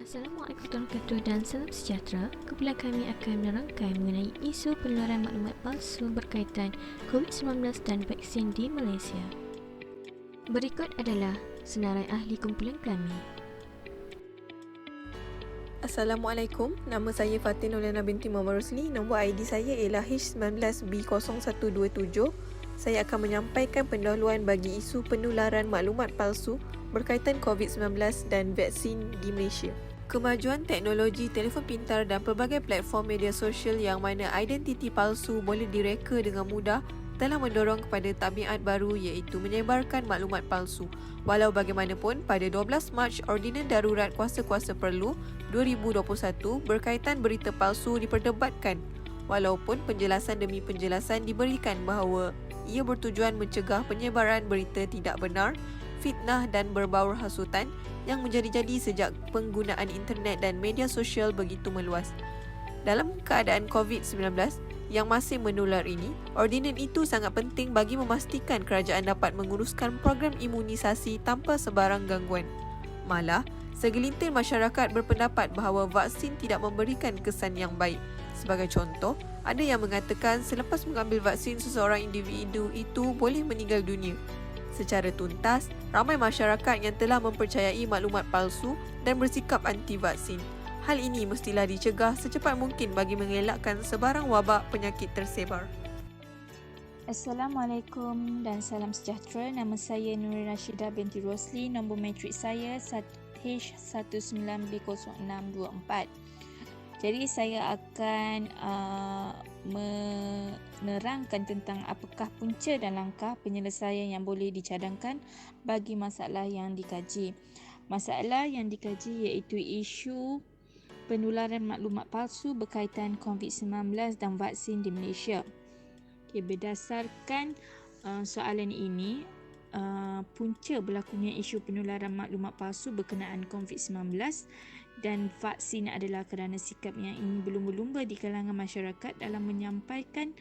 Assalamualaikum warahmatullahi wabarakatuh dan salam sejahtera. Kumpulan kami akan menerangkan mengenai isu penularan maklumat palsu berkaitan COVID-19 dan vaksin di Malaysia. Berikut adalah senarai ahli kumpulan kami. Assalamualaikum, nama saya Fatin Nolana binti Muhammad Rosli. Nombor ID saya ialah H19B0127. Saya akan menyampaikan pendahuluan bagi isu penularan maklumat palsu berkaitan COVID-19 dan vaksin di Malaysia. Kemajuan teknologi telefon pintar dan pelbagai platform media sosial yang mana identiti palsu boleh direka dengan mudah telah mendorong kepada tabiat baru iaitu menyebarkan maklumat palsu. Walau bagaimanapun, pada 12 Mac, Ordinan Darurat Kuasa-Kuasa Perlu 2021 berkaitan berita palsu diperdebatkan. Walaupun penjelasan demi penjelasan diberikan bahawa ia bertujuan mencegah penyebaran berita tidak benar, fitnah dan berbaur hasutan yang menjadi-jadi sejak penggunaan internet dan media sosial begitu meluas. Dalam keadaan COVID-19 yang masih menular ini, ordinan itu sangat penting bagi memastikan kerajaan dapat menguruskan program imunisasi tanpa sebarang gangguan. Malah, segelintir masyarakat berpendapat bahawa vaksin tidak memberikan kesan yang baik. Sebagai contoh, ada yang mengatakan selepas mengambil vaksin seseorang individu itu boleh meninggal dunia. Secara tuntas, ramai masyarakat yang telah mempercayai maklumat palsu dan bersikap anti-vaksin. Hal ini mestilah dicegah secepat mungkin bagi mengelakkan sebarang wabak penyakit tersebar. Assalamualaikum dan salam sejahtera. Nama saya Nuri Rashidah binti Rosli. Nombor matrik saya H19B0624. Jadi saya akan menerangkan tentang apakah punca dan langkah penyelesaian yang boleh dicadangkan bagi masalah yang dikaji. Masalah yang dikaji iaitu isu penularan maklumat palsu berkaitan COVID-19 dan vaksin di Malaysia. Berdasarkan soalan ini, punca berlakunya isu penularan maklumat palsu berkenaan COVID-19 dan vaksin adalah kerana sikap yang ingin berlumba-lumba di kalangan masyarakat dalam menyampaikan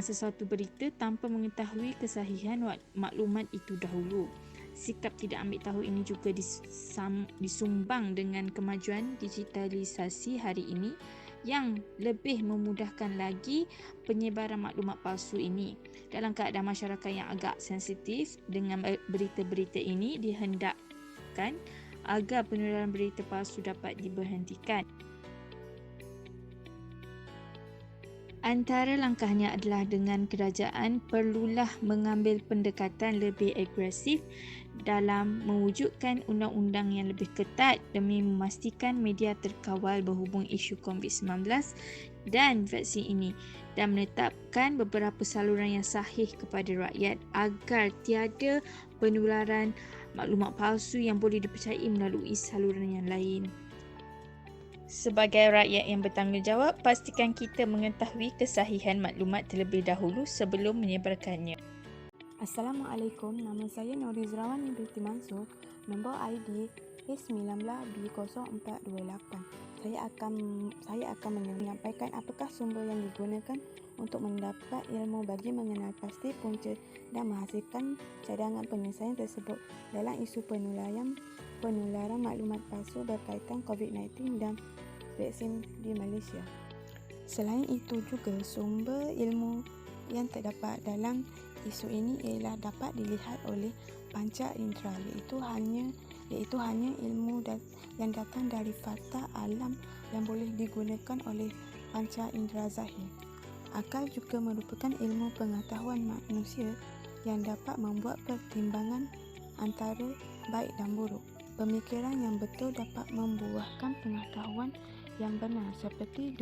sesuatu berita tanpa mengetahui kesahihan maklumat itu dahulu. Sikap tidak ambil tahu ini juga disumbang dengan kemajuan digitalisasi hari ini yang lebih memudahkan lagi penyebaran maklumat palsu ini. Dalam keadaan masyarakat yang agak sensitif dengan berita-berita ini, dihendakkan agar penularan berita palsu dapat diberhentikan. Antara langkahnya adalah dengan kerajaan perlulah mengambil pendekatan lebih agresif dalam mewujudkan undang-undang yang lebih ketat demi memastikan media terkawal berhubung isu COVID-19 dan vaksin ini dan menetapkan beberapa saluran yang sahih kepada rakyat agar tiada penularan maklumat palsu yang boleh dipercayai melalui saluran yang lain. Sebagai rakyat yang bertanggungjawab, pastikan kita mengetahui kesahihan maklumat terlebih dahulu sebelum menyebarkannya. Assalamualaikum, nama saya Norizrawan binti Mansur, nombor ID H19B0428. Saya akan menyampaikan apakah sumber yang digunakan untuk mendapat ilmu bagi mengenal pasti punca dan menghasilkan cadangan penyelesaian tersebut dalam isu penularan maklumat palsu berkaitan COVID-19 dan vaksin di Malaysia. Selain itu juga sumber ilmu yang terdapat dalam isu ini ialah dapat dilihat oleh panca indera iaitu hanya ilmu yang datang dari fakta alam yang boleh digunakan oleh panca indera zahir. Akal juga merupakan ilmu pengetahuan manusia yang dapat membuat pertimbangan antara baik dan buruk. Pemikiran yang betul dapat membuahkan pengetahuan yang benar seperti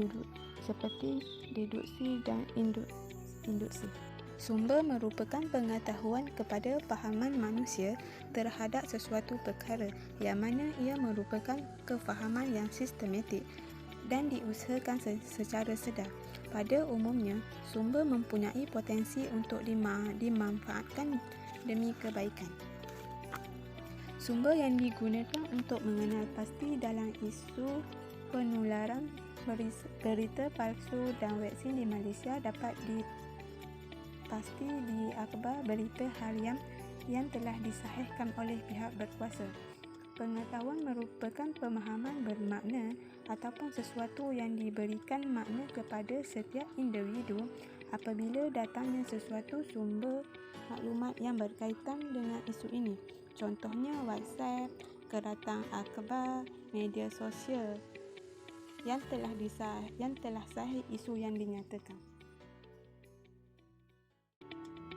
deduksi dan induksi. Sumber merupakan pengetahuan kepada fahaman manusia terhadap sesuatu perkara yang mana ia merupakan kefahaman yang sistematik dan diusahakan secara sedar. Pada umumnya, sumber mempunyai potensi untuk dimanfaatkan demi kebaikan. Sumber yang digunakan untuk mengenal pasti dalam isu penularan berita palsu dan vaksin di Malaysia dapat pasti di akhbar berita harian yang telah disahihkan oleh pihak berkuasa. Pengetahuan merupakan pemahaman bermakna ataupun sesuatu yang diberikan makna kepada setiap individu apabila datangnya sesuatu sumber maklumat yang berkaitan dengan isu ini. Contohnya WhatsApp, keratang akhbar, media sosial yang telah sahih isu yang dinyatakan.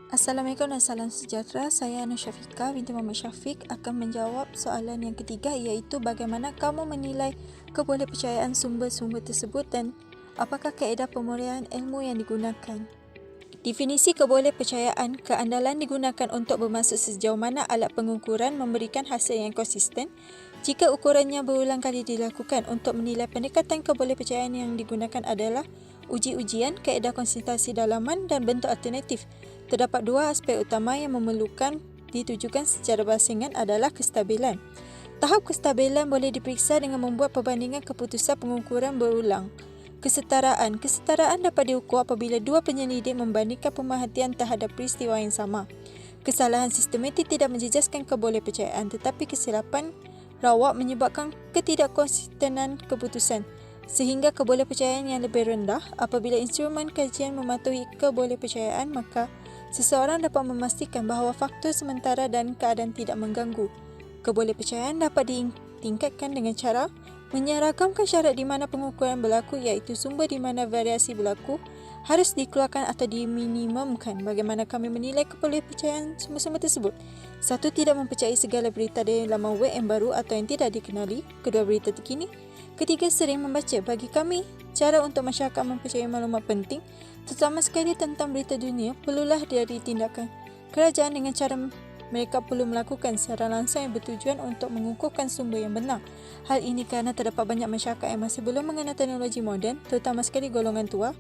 Assalamualaikum dan salam sejahtera. Saya Nur Syafiqah binti Muhammad Syafiq akan menjawab soalan yang ketiga, iaitu bagaimana kamu menilai kebolehpercayaan sumber-sumber tersebut dan apakah kaedah pemuraian ilmu yang digunakan. Definisi kebolehpercayaan: keandalan digunakan untuk bermaksud sejauh mana alat pengukuran memberikan hasil yang konsisten. Jika ukurannya berulang kali dilakukan, untuk menilai pendekatan kebolehpercayaan yang digunakan adalah uji-ujian, kaedah konsentrasi dalaman dan bentuk alternatif. Terdapat dua aspek utama yang memerlukan ditujukan secara bersamaan adalah kestabilan. Tahap kestabilan boleh diperiksa dengan membuat perbandingan keputusan pengukuran berulang. Kesetaraan dapat diukur apabila dua penyelidik membandingkan pemerhatian terhadap peristiwa yang sama. Kesalahan sistematik tidak menjejaskan kebolehpercayaan, tetapi kesilapan rawak menyebabkan ketidakkonsistenan keputusan, sehingga kebolehpercayaan yang lebih rendah. Apabila instrumen kajian mematuhi kebolehpercayaan, maka seseorang dapat memastikan bahawa faktor sementara dan keadaan tidak mengganggu. Kebolehpercayaan dapat ditingkatkan dengan cara menyeragamkan syarat di mana pengukuran berlaku, iaitu sumber di mana variasi berlaku harus dikeluarkan atau diminimumkan. Bagaimana kami menilai kebolehpercayaan sumber-sumber tersebut? 1. Tidak mempercayai segala berita dari laman web yang baru atau yang tidak dikenali. Kedua, berita terkini. Ketiga, sering membaca. Bagi kami, cara untuk masyarakat mempercayai maklumat penting, terutama sekali tentang berita dunia, perlulah dari tindakan kerajaan dengan cara mereka perlu melakukan secara langsung yang bertujuan untuk mengukuhkan sumber yang benar. Hal ini kerana terdapat banyak masyarakat yang masih belum mengenal teknologi moden, terutama sekali golongan tua.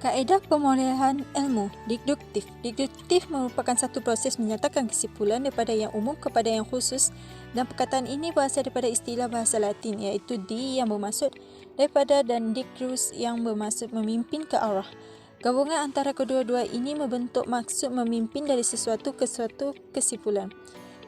Kaedah pemuraian ilmu. Deduktif. Deduktif merupakan satu proses menyatakan kesimpulan daripada yang umum kepada yang khusus, dan perkataan ini berasal daripada istilah bahasa Latin, iaitu di yang bermaksud daripada dan dictus yang bermaksud memimpin ke arah. Gabungan antara kedua-dua ini membentuk maksud memimpin dari sesuatu ke suatu kesimpulan.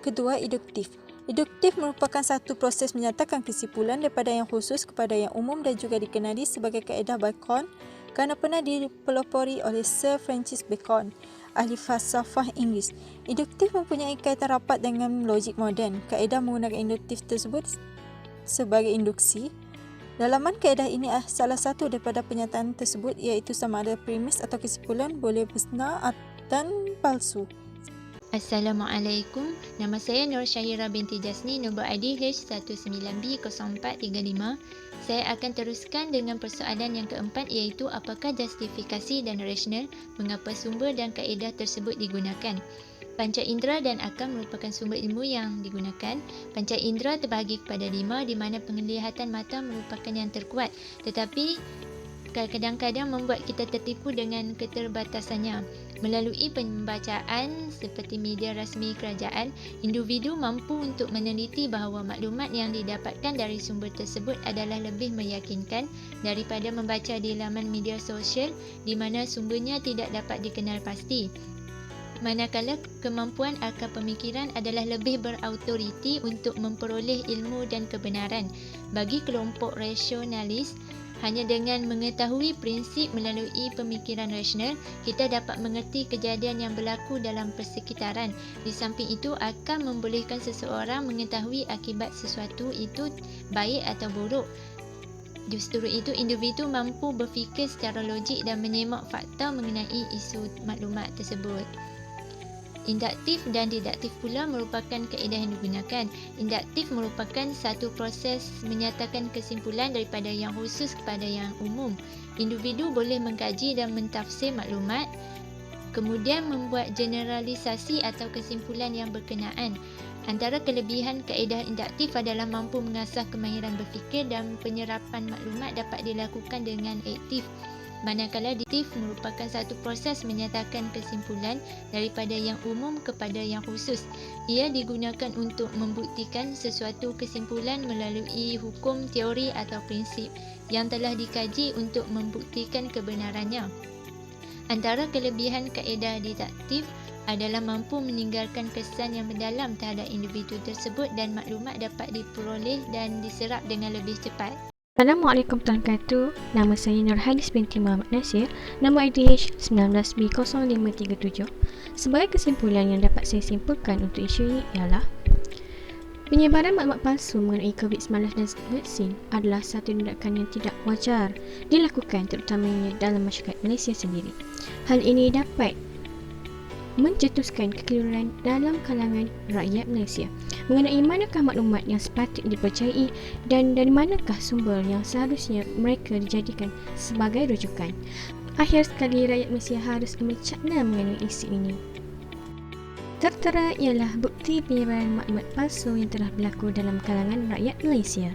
Kedua, induktif. Induktif merupakan satu proses menyatakan kesimpulan daripada yang khusus kepada yang umum dan juga dikenali sebagai kaedah Bacon kerana pernah dipelopori oleh Sir Francis Bacon, ahli falsafah Inggeris. Induktif mempunyai kaitan rapat dengan logik moden. Kaedah menggunakan induktif tersebut sebagai induksi. Dalaman kaedah ini salah satu daripada pernyataan tersebut, iaitu sama ada premis atau kesimpulan boleh benar dan palsu. Assalamualaikum. Nama saya Nur Syahira binti Jasni, nombor ID H19B0435. Saya akan teruskan dengan persoalan yang keempat, iaitu apakah justifikasi dan rasional mengapa sumber dan kaedah tersebut digunakan. Panca indera dan akal merupakan sumber ilmu yang digunakan. Panca indera terbahagi kepada 5, di mana penglihatan mata merupakan yang terkuat, tetapi kadang-kadang membuat kita tertipu dengan keterbatasannya. Melalui pembacaan seperti media rasmi kerajaan, individu mampu untuk meneliti bahawa maklumat yang didapatkan dari sumber tersebut adalah lebih meyakinkan daripada membaca di laman media sosial di mana sumbernya tidak dapat dikenal pasti. Manakala kemampuan akal pemikiran adalah lebih berautoriti untuk memperoleh ilmu dan kebenaran. Bagi kelompok rasionalis, hanya dengan mengetahui prinsip melalui pemikiran rasional, kita dapat mengerti kejadian yang berlaku dalam persekitaran. Di samping itu, akal membolehkan seseorang mengetahui akibat sesuatu itu baik atau buruk. Justru itu, individu mampu berfikir secara logik dan menyemak fakta mengenai isu maklumat tersebut. Induktif dan diduktif pula merupakan kaedah yang digunakan. Induktif merupakan satu proses menyatakan kesimpulan daripada yang khusus kepada yang umum. Individu boleh mengkaji dan mentafsir maklumat, kemudian membuat generalisasi atau kesimpulan yang berkenaan. Antara kelebihan kaedah induktif adalah mampu mengasah kemahiran berfikir dan penyerapan maklumat dapat dilakukan dengan aktif. Manakala deduktif merupakan satu proses menyatakan kesimpulan daripada yang umum kepada yang khusus. Ia digunakan untuk membuktikan sesuatu kesimpulan melalui hukum, teori atau prinsip yang telah dikaji untuk membuktikan kebenarannya. Antara kelebihan kaedah deduktif adalah mampu meninggalkan kesan yang mendalam terhadap individu tersebut dan maklumat dapat diperoleh dan diserap dengan lebih cepat. Assalamualaikum warahmatullahi wabarakatuh. Nama saya Nurhadis binti Muhammad Nasir. Nama IDH 19B0537. Sebagai kesimpulan yang dapat saya simpulkan untuk isu ini ialah penyebaran maklumat palsu mengenai COVID-19 dan vaksin adalah satu tindakan yang tidak wajar dilakukan terutamanya dalam masyarakat Malaysia sendiri. Hal ini dapat mencetuskan kekeliruan dalam kalangan rakyat Malaysia mengenai manakah maklumat yang sepatutnya dipercayai dan dari manakah sumber yang seharusnya mereka dijadikan sebagai rujukan. Akhir sekali, rakyat Malaysia harus mencerna mengenai isu ini. Tertera ialah bukti penyebaran maklumat palsu yang telah berlaku dalam kalangan rakyat Malaysia.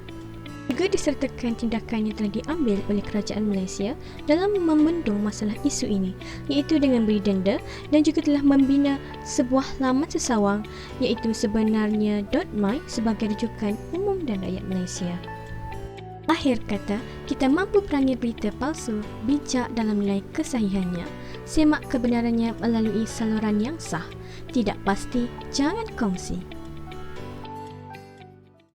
Juga disertakan tindakan yang telah diambil oleh kerajaan Malaysia dalam membendung masalah isu ini, iaitu dengan beri denda dan juga telah membina sebuah laman sesawang iaitu sebenarnya.my sebagai rujukan umum dan rakyat Malaysia. Akhir kata, kita mampu perangi berita palsu bijak dalam menilai kesahihannya. Semak kebenarannya melalui saluran yang sah. Tidak pasti, jangan kongsi.